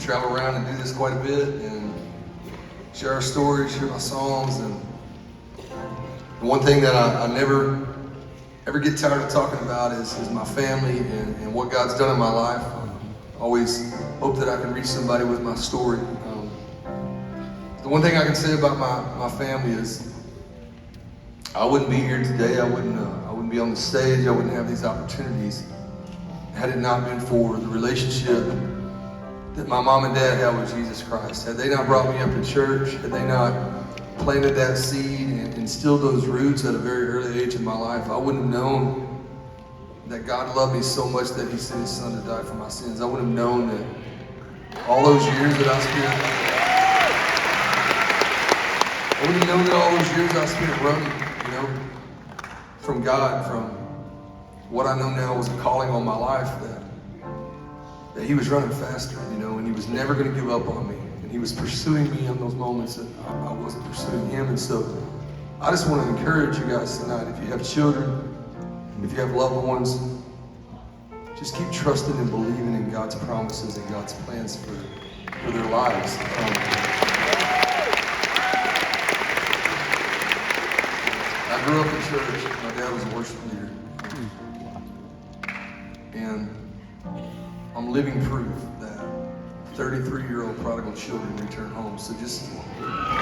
travel around and do this quite a bit and share our stories, share my songs. And the one thing that I never ever get tired of talking about is my family and what God's done in my life. I always hope that I can reach somebody with my story. The one thing I can say about my family is I wouldn't be here today. I wouldn't be on the stage. I wouldn't have these opportunities had it not been for the relationship that my mom and dad had with Jesus Christ. Had they not brought me up to church, had they not planted that seed and instilled those roots at a very early age in my life, I wouldn't have known that God loved me so much that he sent his son to die for my sins. I wouldn't have known that all those years that I wouldn't have known that all those years I spent running, from God, from what I know now was a calling on my life, that he was running faster, and he was never going to give up on me. And he was pursuing me in those moments that I wasn't pursuing him. And so I just want to encourage you guys tonight, if you have children, if you have loved ones, just keep trusting and believing in God's promises and God's plans for their lives. I grew up in church. My dad was a worship leader. And I'm living proof that 33-year-old prodigal children return home. So just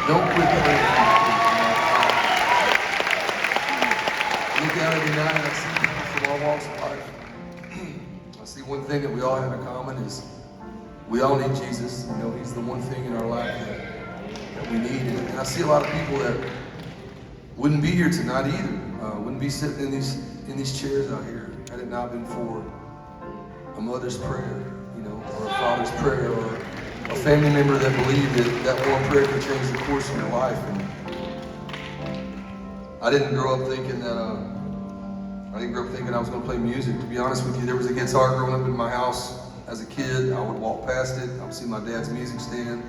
don't quit praying. Look out every night and I see people from all walks of life. I see one thing that we all have in common is we all need Jesus. He's the one thing in our life that we need. And I see a lot of people that wouldn't be here tonight either. Wouldn't be sitting in these chairs out here had it not been for a mother's prayer, or a father's prayer, or a family member that believed that one prayer could change the course of your life. And I didn't grow up thinking I was going to play music. To be honest with you, there was a guitar growing up in my house as a kid. I would walk past it. I would see my dad's music stand.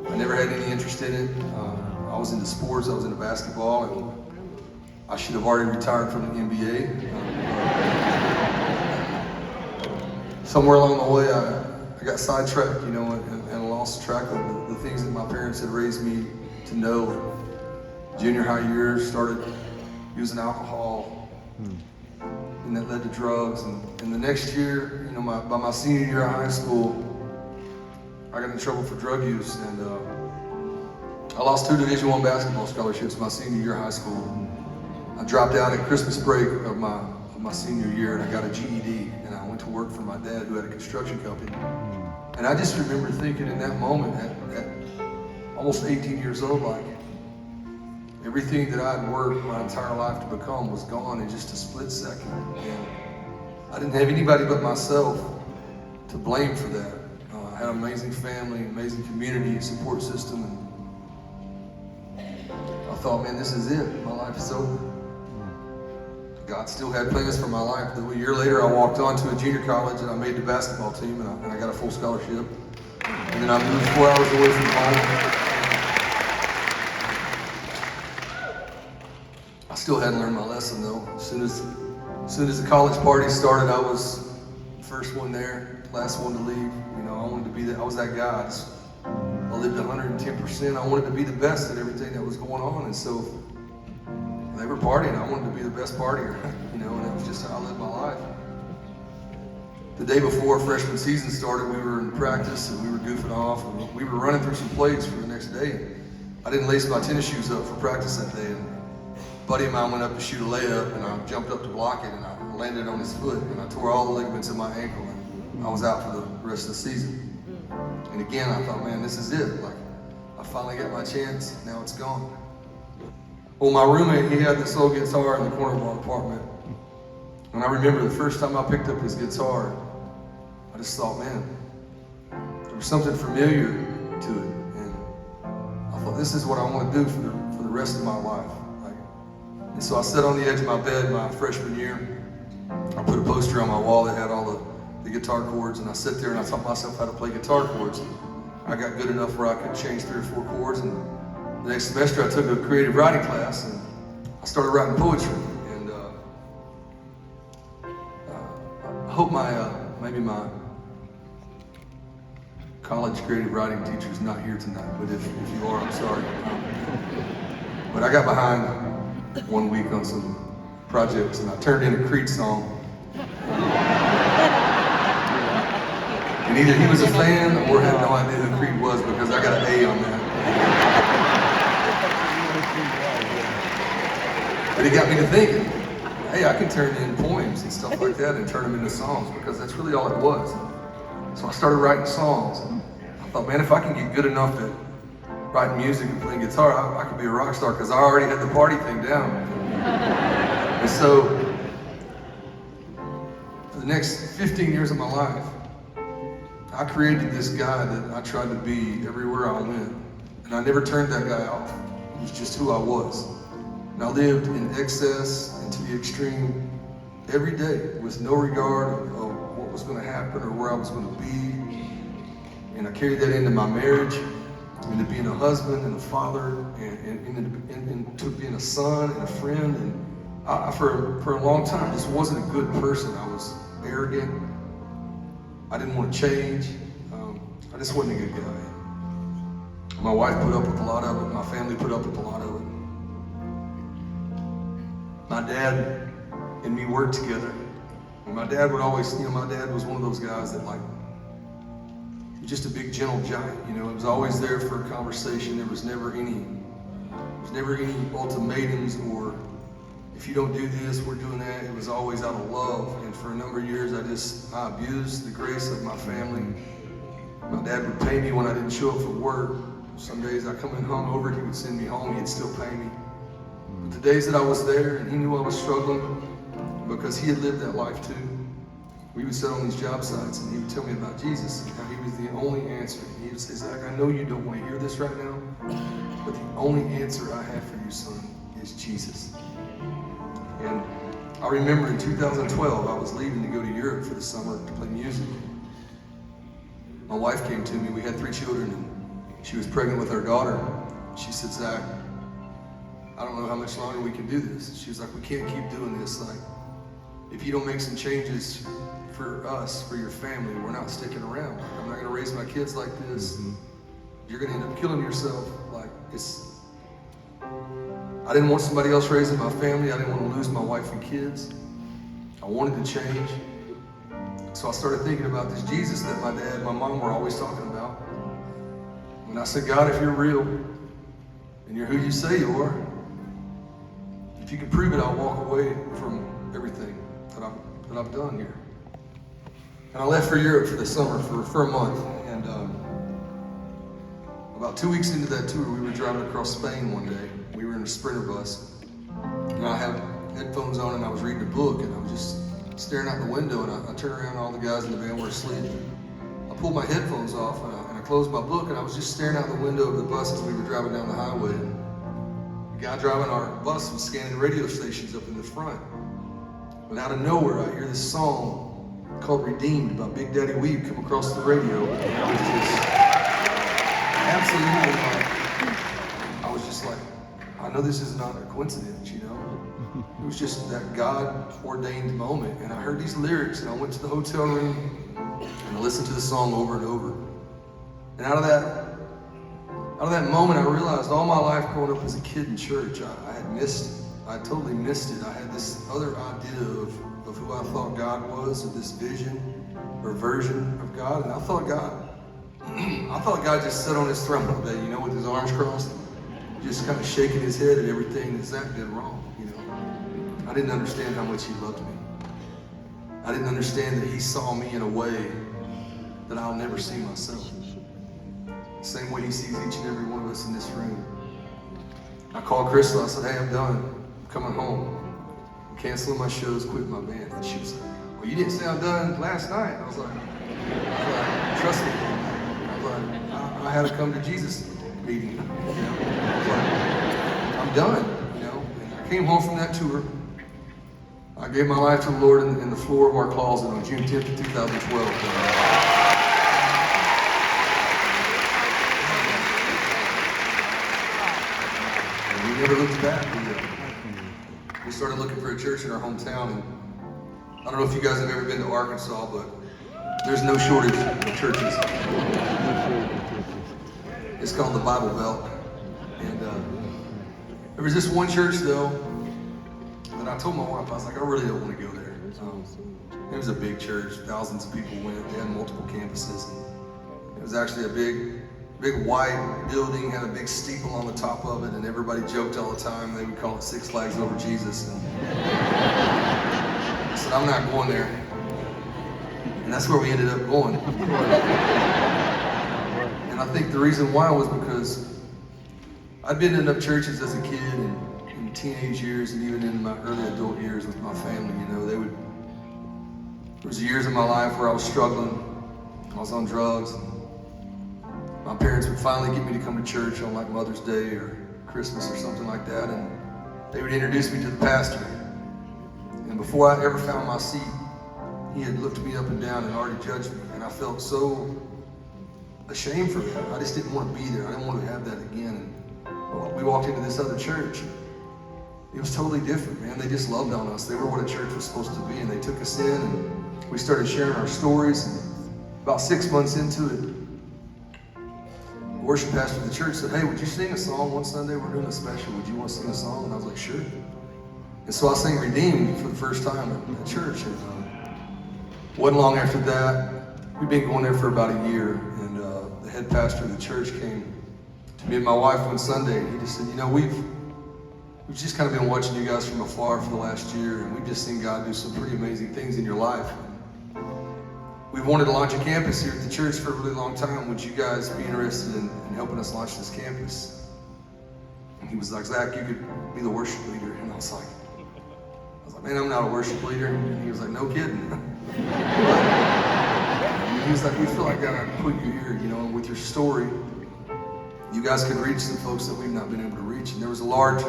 I never had any interest in it. I was into sports. I was into basketball, and I should have already retired from the NBA. Somewhere along the way, I got sidetracked, and lost track of the things that my parents had raised me to know. Junior high years, started using alcohol, and that led to drugs. And the next year, by my senior year of high school, I got in trouble for drug use, and I lost 2 Division I basketball scholarships my senior year of high school. I dropped out at Christmas break of my senior year, and I got a GED, and I went to work for my dad, who had a construction company. And I just remember thinking in that moment, at almost 18 years old, like everything that I'd worked my entire life to become was gone in just a split second. And I didn't have anybody but myself to blame for that. I had an amazing family, amazing community, support system, and I thought, man, this is it. My life is over. God still had plans for my life. A year later, I walked on to a junior college and I made the basketball team, and I got a full scholarship. And then I moved 4 hours away from home. I still hadn't learned my lesson though. As soon as the college party started, I was the first one there, last one to leave. I wanted to be that. I was that guy. I lived 110%. I wanted to be the best at everything that was going on, and so they were partying. I wanted to be the best partier, and it was just how I lived my life. The day before freshman season started, we were in practice and we were goofing off, and we were running through some plays for the next day. I didn't lace my tennis shoes up for practice that day, and a buddy of mine went up to shoot a layup, and I jumped up to block it, and I landed on his foot, and I tore all the ligaments in my ankle, and I was out for the rest of the season. And again, I thought, man, this is it. Like, I finally got my chance. Now it's gone. Well, my roommate, he had this old guitar in the corner of our apartment. And I remember the first time I picked up his guitar, I just thought, man, there was something familiar to it. And I thought, this is what I want to do for the rest of my life. And so I sat on the edge of my bed my freshman year. I put a poster on my wall that had all the guitar chords, and I sat there and I taught myself how to play guitar chords. I got good enough where I could change 3 or 4 chords, and the next semester I took a creative writing class, and I started writing poetry. And I hope maybe my college creative writing teacher's not here tonight, but if you are, I'm sorry. But I got behind 1 week on some projects, and I turned in a Creed song. And either he was a fan or had no idea who Creed was, because I got an A on that. But it got me to thinking, hey, I can turn in poems and stuff like that and turn them into songs, because that's really all it was. So I started writing songs. I thought, man, if I can get good enough at writing music and playing guitar, I could be a rock star, because I already had the party thing down. And so, for the next 15 years of my life, I created this guy that I tried to be everywhere I went. And I never turned that guy off. It was just who I was. And I lived in excess and to the extreme every day with no regard of what was going to happen or where I was going to be. And I carried that into my marriage, into being a husband and a father, and to being a son and a friend. And I, for a long time, just wasn't a good person. I was arrogant. I didn't want to change. I just wasn't a good guy. My wife put up with a lot of it. My family put up with a lot of it. My dad and me worked together. And my dad would always, my dad was one of those guys that he was just a big gentle giant. He was always there for a conversation. There was never any ultimatums or, if you don't do this, we're doing that. It was always out of love. And for a number of years, I abused the grace of my family. My dad would pay me when I didn't show up for work. Some days I come in hungover, he would send me home, he'd still pay me. But the days that I was there and he knew I was struggling, because he had lived that life too, we would sit on these job sites and he would tell me about Jesus and how he was the only answer. He would say, Zach, I know you don't want to hear this right now, but the only answer I have for you, son, is Jesus. And I remember in 2012, I was leaving to go to Europe for the summer to play music. My wife came to me, we had 3 children, and she was pregnant with our daughter. She said, Zach, I don't know how much longer we can do this. She was like, we can't keep doing this. Like, if you don't make some changes for us, for your family, we're not sticking around. Like, I'm not gonna raise my kids like this. You're gonna end up killing yourself. Like, I didn't want somebody else raising my family. I didn't want to lose my wife and kids. I wanted to change. So I started thinking about this Jesus that my dad and my mom were always talking about. And I said, God, if you're real, and you're who you say you are, if you can prove it, I'll walk away from everything that I've done here. And I left for Europe for the summer for a month. And about 2 weeks into that tour, we were driving across Spain one day. We were in a Sprinter bus. And I had headphones on and I was reading a book, and I was just staring out the window, and I turned around and all the guys in the van were asleep. I pulled my headphones off and I closed my book, and I was just staring out the window of the bus as we were driving down the highway. And the guy driving our bus was scanning radio stations up in the front. But out of nowhere, I hear this song called Redeemed by Big Daddy Weave come across the radio. And I was just absolutely I was just like, I know this is not a coincidence, It was just that God-ordained moment. And I heard these lyrics, and I went to the hotel room and I listened to the song over and over. And out of that moment, I realized all my life growing up as a kid in church, I had missed it. I totally missed it. I had this other idea of who I thought God was, of this vision or version of God. And I thought God just sat on his throne all day, with his arms crossed, just kind of shaking his head at everything that Zack did wrong, I didn't understand how much he loved me. I didn't understand that he saw me in a way that I'll never see myself. The same way he sees each and every one of us in this room. I called Crystal, I said, hey, I'm done. I'm coming home. I'm canceling my shows, quitting my band. And she was like, well, you didn't say I'm done last night. I was like, trust me. I had a come to Jesus meeting. I was like, I'm done. And I came home from that tour. I gave my life to the Lord in the floor of our closet on June 10th of 2012. And we never looked back. We started looking for a church in our hometown. And I don't know if you guys have ever been to Arkansas, but There's no shortage of churches. It's called the Bible Belt. And there was this one church, though, that I told my wife, I was like, I really don't want to go there. It was a big church. Thousands of people went. They had multiple campuses. It was actually a big white building, had a big steeple on the top of it, and everybody joked all the time. They would call it Six Flags Over Jesus. And I said, I'm not going there. And that's where we ended up going. And I think the reason why was because I'd been in enough churches as a kid and in teenage years and even in my early adult years with my family. You know, there was years in my life where I was struggling. I was on drugs. My parents would finally get me to come to church on like Mother's Day or Christmas or something like that, and they would introduce me to the pastor. And before I ever found my seat, he had looked me up and down and already judged me, and I felt so ashamed for that. I just didn't want to be there. I didn't want to have that again. And we walked into this other church. It was totally different, man. They just loved on us. They were what a church was supposed to be, and they took us in, and we started sharing our stories. And about 6 months into it, the worship pastor of the church said, hey, would you sing a song one Sunday? We're doing a special. Would you want to sing a song? And I was like, sure. And so I sang Redeemed for the first time at church. And wasn't long after that, we'd been going there for about a year, and the head pastor of the church came to me and my wife one Sunday, and he just said, you know, we've just kind of been watching you guys from afar for the last year, and we've just seen God do some pretty amazing things in your life. We've wanted to launch a campus here at the church for a really long time. Would you guys be interested in helping us launch this campus? And he was like, Zach, you could be the worship leader. And I was like, man, I'm not a worship leader. And he was like, no kidding. He was like, we feel like God put you here, you know, and with your story, you guys could reach some folks that we've not been able to reach. And there was a large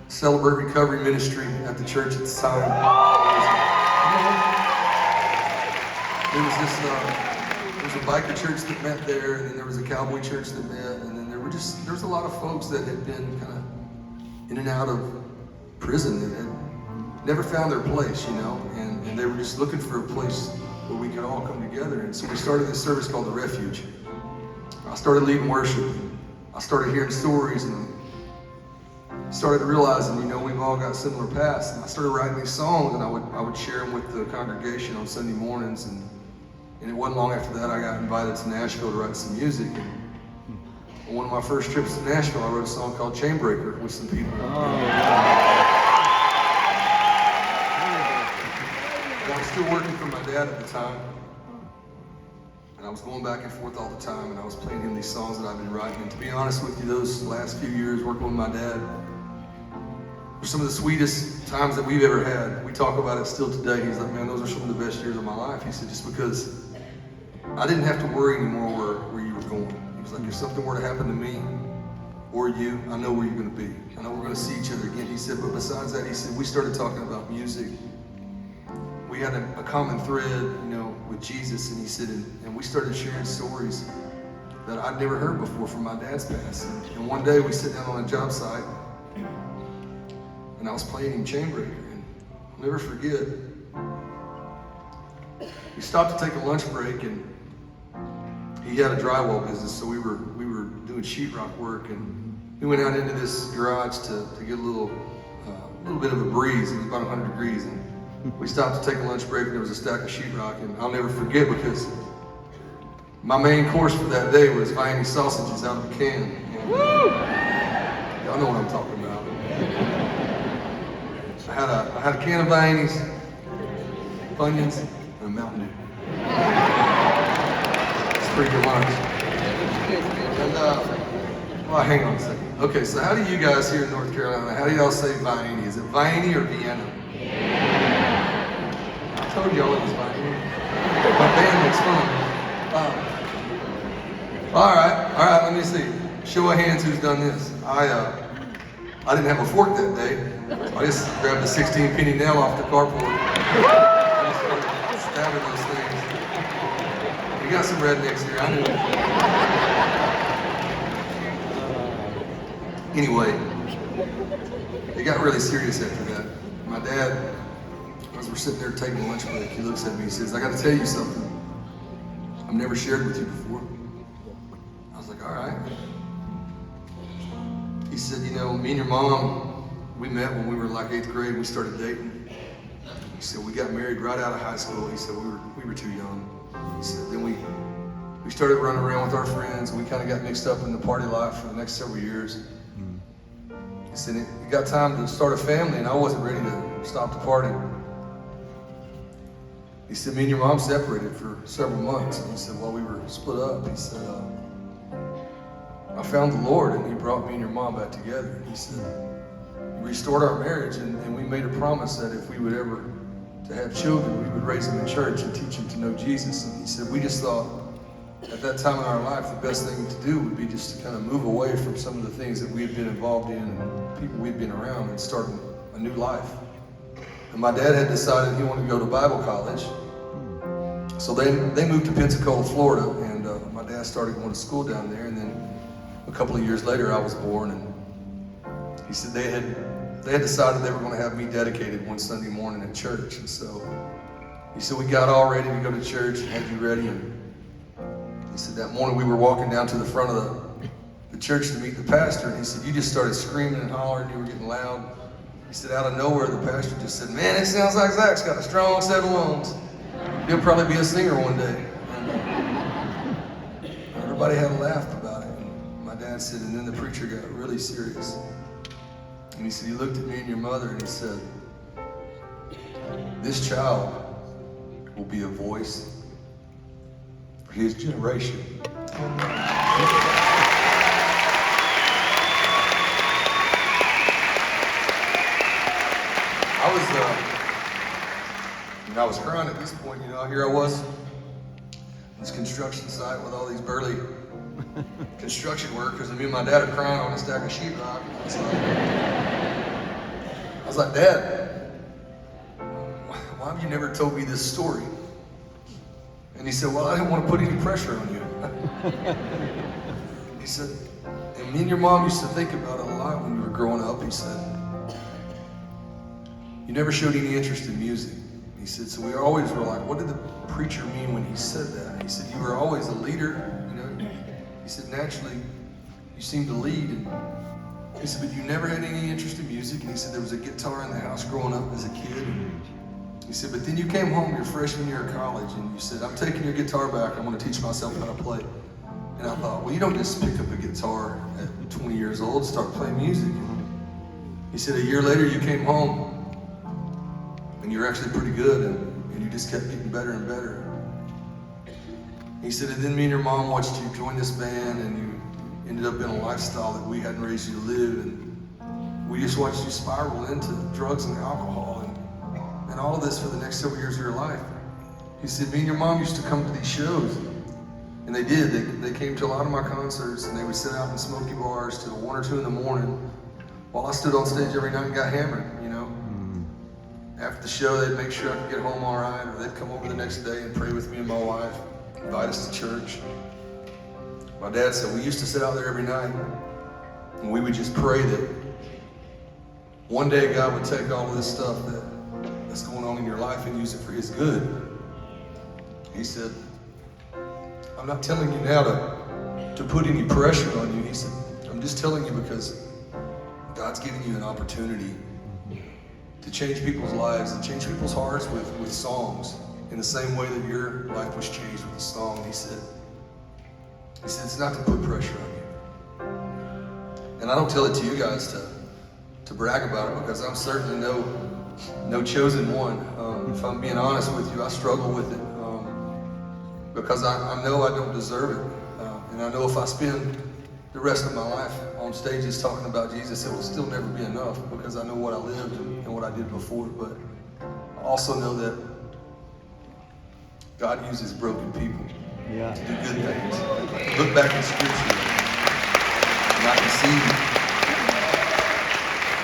Celebrate Recovery ministry at the church at the time. There was a biker church that met there, and then there was a cowboy church that met, and then there was a lot of folks that had been kind of in and out of prison that had never found their place, you know, and they were just looking for a place where we could all come together. And so we started this service called The Refuge. I started leading worship. I started hearing stories and started realizing, you know, we've all got similar pasts. And I started writing these songs, and I would share them with the congregation on Sunday mornings. And it wasn't long after that I got invited to Nashville to write some music. And on one of my first trips to Nashville, I wrote a song called Chainbreaker with some people. I was still working for my dad at the time, and I was going back and forth all the time, and I was playing him these songs that I've been writing. And to be honest with you, those last few years working with my dad were some of the sweetest times that we've ever had. We talk about it still today. He's like, man, those are some of the best years of my life. He said, just because I didn't have to worry anymore where you were going. He was like, if something were to happen to me or you, I know where you're going to be. I know we're going to see each other again. He said, but besides that, he said, we started talking about music. We had a common thread, you know, with Jesus, and he said, and we started sharing stories that I'd never heard before from my dad's past. And one day we sit down on a job site, and I was playing him Chainbreaker, and I'll never forget. We stopped to take a lunch break, and he had a drywall business, so we were doing sheetrock work, and we went out into this garage to get a little bit of a breeze. It was about 100 degrees, and we stopped to take a lunch break, and there was a stack of sheetrock, and I'll never forget because my main course for that day was Viennese sausages out of a can. Woo! Y'all know what I'm talking about. I had a can of Viennese, Funyuns, and a Mountain Dew. It's a pretty good lunch. And, well, hang on a second. Okay, so how do you guys here in North Carolina, how do y'all say Viennese? Is it Viennese or Vienna? I told y'all it was Viennese. My band makes fun of me. All right, let me see. Show of hands who's done this. I didn't have a fork that day. I just grabbed a 16-penny nail off the carport. I just started stabbing those things. We got some rednecks here, I knew. Anyway, it got really serious after that. My dad, as we're sitting there taking a lunch break, he looks at me, he says, I got to tell you something. I've never shared with you before. I was like, all right. He said, you know, me and your mom, we met when we were in like 8th grade. We started dating. He said, we got married right out of high school. He said, we were too young. He said, then we started running around with our friends. We kind of got mixed up in the party life for the next several years. He said, it got time to start a family, and I wasn't ready to stop the party. He said, me and your mom separated for several months. And he said, while we were split up, he said, I found the Lord, and he brought me and your mom back together. And he said, he restored our marriage, and we made a promise that if we would ever to have children, we would raise them in church and teach them to know Jesus. And he said, we just thought at that time in our life, the best thing to do would be just to kind of move away from some of the things that we had been involved in and people we'd been around and start a new life. And my dad had decided he wanted to go to Bible college. So they moved to Pensacola, Florida, and my dad started going to school down there. And then a couple of years later, I was born, and he said they had decided they were going to have me dedicated one Sunday morning at church. And so he said, we got all ready to go to church and had you ready. And he said that morning we were walking down to the front of the church to meet the pastor. And he said, you just started screaming and hollering. You were getting loud. He said, out of nowhere, the pastor just said, man, it sounds like Zack's got a strong set of lungs. He'll probably be a singer one day. And everybody had a laugh about it. And my dad said, and then the preacher got really serious. And he said, he looked at me and your mother and he said, this child will be a voice for his generation. I was crying at this point, you know. Here I was, this construction site with all these burly construction workers, and me and my dad are crying on a stack of sheetrock. I was like, Dad, why have you never told me this story? And he said, well, I didn't want to put any pressure on you. He said, and me and your mom used to think about it a lot when you were growing up. He said, you never showed any interest in music. He said, so we always were like, what did the preacher mean when he said that? He said, you were always a leader, you know. He said, naturally, you seemed to lead. And he said, but you never had any interest in music. And he said, there was a guitar in the house growing up as a kid. And he said, but then you came home your freshman year of college and you said, I'm taking your guitar back. I'm going to teach myself how to play. And I thought, well, you don't just pick up a guitar at 20 years old and start playing music. He said, a year later, you came home and you're actually pretty good, and you just kept getting better and better. He said, and then me and your mom watched you join this band, and you ended up in a lifestyle that we hadn't raised you to live, and we just watched you spiral into drugs and alcohol, and all of this for the next several years of your life. He said, me and your mom used to come to these shows, and they did. They came to a lot of my concerts, and they would sit out in smoky bars till 1 or 2 in the morning, while I stood on stage every night and got hammered, you know. After the show, they'd make sure I could get home all right, or they'd come over the next day and pray with me and my wife, invite us to church. My dad said we used to sit out there every night, and we would just pray that one day God would take all of this stuff that's going on in your life and use it for his good. He said, I'm not telling you now to put any pressure on you. He said, I'm just telling you because God's giving you an opportunity to change people's lives and change people's hearts with songs in the same way that your life was changed with a song. And he said, it's not to put pressure on you. And I don't tell it to you guys to brag about it, because I'm certainly no chosen one. If I'm being honest with you, I struggle with it because I know I don't deserve it. And I know if I spend the rest of my life on stages talking about Jesus, it will still never be enough, because I know what I lived and what I did before. But I also know that God uses broken people to do good things. Look back in Scripture, and I can see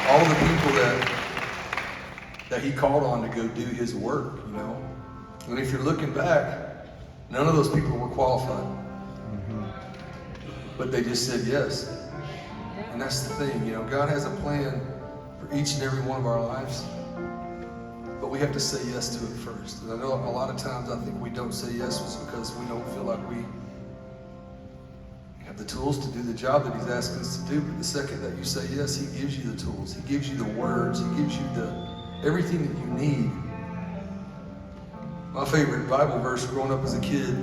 all the people that he called on to go do his work, you know. And if you're looking back, none of those people were qualified. But they just said yes. And that's the thing, you know, God has a plan for each and every one of our lives. but we have to say yes to it first. And I know a lot of times I think we don't say yes because we don't feel like we have the tools to do the job that he's asking us to do. But the second that you say yes, he gives you the tools. He gives you the words. He gives you everything that you need. My favorite Bible verse growing up as a kid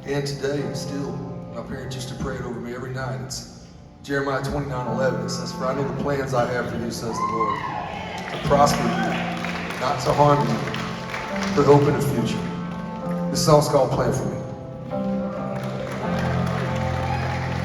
and today still, my parents used to pray it over me every night. It's Jeremiah 29:11. It says, "For I know the plans I have for you, says the Lord, to prosper you, not to harm you, but hope in the future." This song's called "Plan for Me."